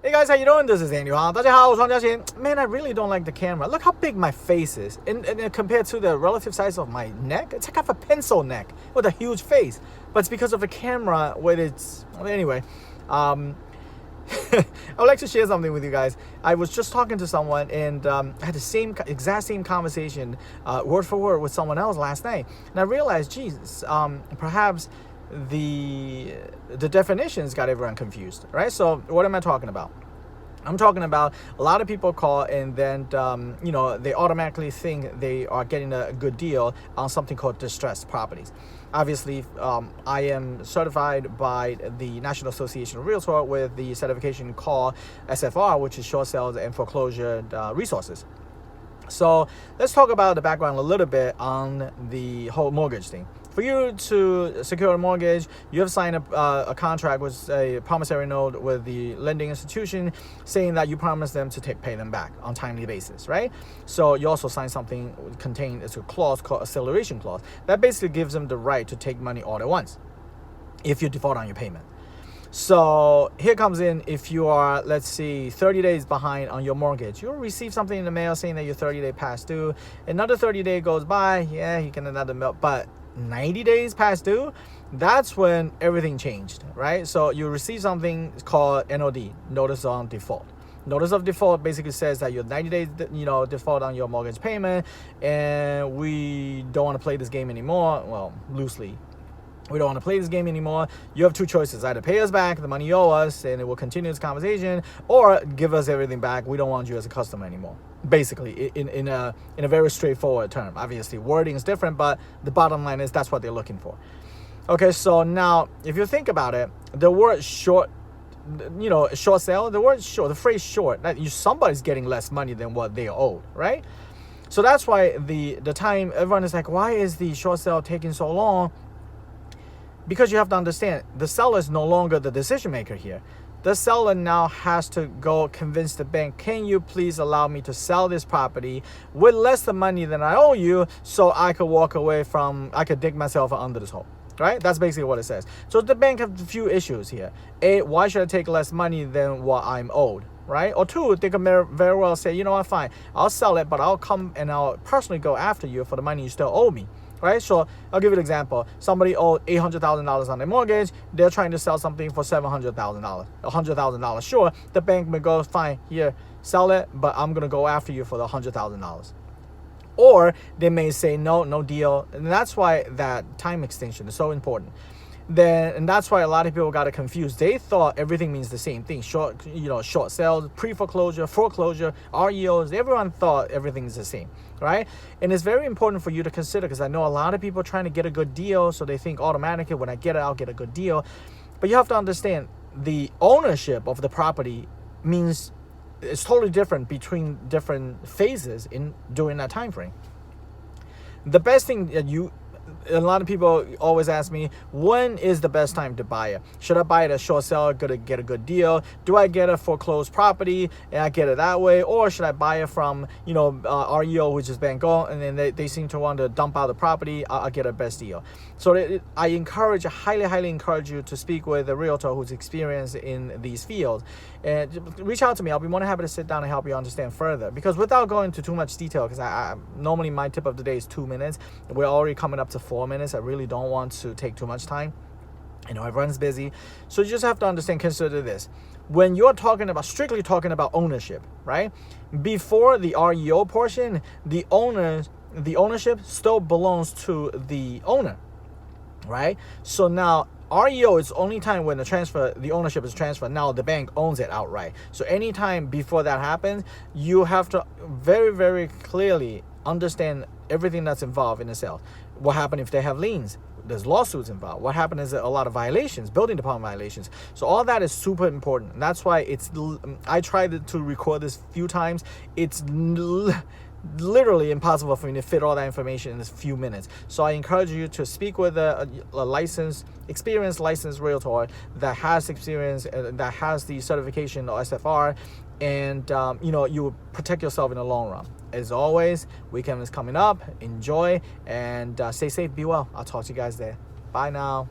Hey guys, how you doing? This is Andy Huang. 大家好，我是黄嘉欣. Man, I really don't like the camera. Look how big my face is. And compared to the relative size of my neck, it's like I have a pencil neck with a huge face. But it's because of the camera with its... Anyway, I would like to share something with you guys. I was just talking to someone and I had the exact same conversation, word for word, with someone else last night. And I realized, geez, perhaps the definitions got everyone confused, right? So what am I talking about? I'm talking about a lot of people call and then, they automatically think they are getting a good deal on something called distressed properties. Obviously, I am certified by the National Association of Realtors with the certification called SFR, which is short sales and foreclosure resources. So let's talk about the background a little bit on the whole mortgage thing. For you to secure a mortgage, you have signed a contract with a promissory note with the lending institution saying that you promise them to pay them back on a timely basis, right? So you also sign something contained as a clause called acceleration clause. That basically gives them the right to take money all at once if you default on your payment. So here comes in, if you are, let's see, 30 days behind on your mortgage, you'll receive something in the mail saying that your 30-day past due. Another 30 day goes by, yeah, you can another mail, but 90 days past due, that's when everything changed, right? So you receive something called NOD, Notice on Default. Notice of default basically says that you're 90 days, default on your mortgage payment, and we don't want to play this game anymore. Well, loosely. We don't want to play this game anymore. You have two choices: either pay us back the money you owe us, and it will continue this conversation, or give us everything back. We don't want you as a customer anymore. Basically, in a very straightforward term. Obviously, wording is different, but the bottom line is that's what they're looking for. Okay, so now if you think about it, the word short, short sale, the word short, the phrase short, that somebody's getting less money than what they owed, right? So that's why the time everyone is like, why is the short sale taking so long? Because you have to understand, the seller is no longer the decision maker here. The seller now has to go convince the bank, can you please allow me to sell this property with less the money than I owe you, so I could walk away I could dig myself under this hole, right? That's basically what it says. So the bank have a few issues here. A, why should I take less money than what I'm owed, right? Or two, they can very well say, you know what, fine, I'll sell it, but I'll come and I'll personally go after you for the money you still owe me. Right, so I'll give you an example. Somebody owed $800,000 on their mortgage. They're trying to sell something for $700,000, $100,000 short. The bank may go, fine, here, sell it, but I'm gonna go after you for the $100,000. Or they may say no deal, and that's why that time extension is so important. And that's why a lot of people got it confused. They thought everything means the same thing. Short sales, pre-foreclosure, foreclosure, REOs. Everyone thought everything is the same, right? And it's very important for you to consider, because I know a lot of people are trying to get a good deal, so they think automatically when I get it, I'll get a good deal. But you have to understand, the ownership of the property means it's totally different between different phases during that time frame. The best thing that a lot of people always ask me, when is the best time to buy it? Should I buy it at short sale, gonna get a good deal? Do I get a foreclosed property and I get it that way? Or should I buy it from, REO, which is bank owned, and then they seem to want to dump out the property, I'll get a best deal. So I highly encourage you to speak with a realtor who's experienced in these fields. And reach out to me. I'll be more than happy to sit down and help you understand further. Because without going into too much detail, because I normally my tip of the day is 2 minutes. We're already coming up to 4 minutes. I really don't want to take too much time. I know everyone's busy. So you just have to understand, consider this. When you're strictly talking about ownership, right? Before the REO portion, the ownership still belongs to the owner, right? So now REO is only time when the ownership is transferred. Now the bank owns it outright. So anytime before that happens, you have to very, very clearly understand everything that's involved in the sale. What happened if they have liens? There's lawsuits involved. What happened is a lot of violations, building department violations. So all that is super important. And that's why I tried to record this a few times. It's literally impossible for me to fit all that information in a few minutes. So I encourage you to speak with a experienced licensed realtor that has experience, that has the certification or SFR, and you protect yourself in the long run. As always, weekend is coming up. Enjoy and stay safe, be well. I'll talk to you guys there. Bye now.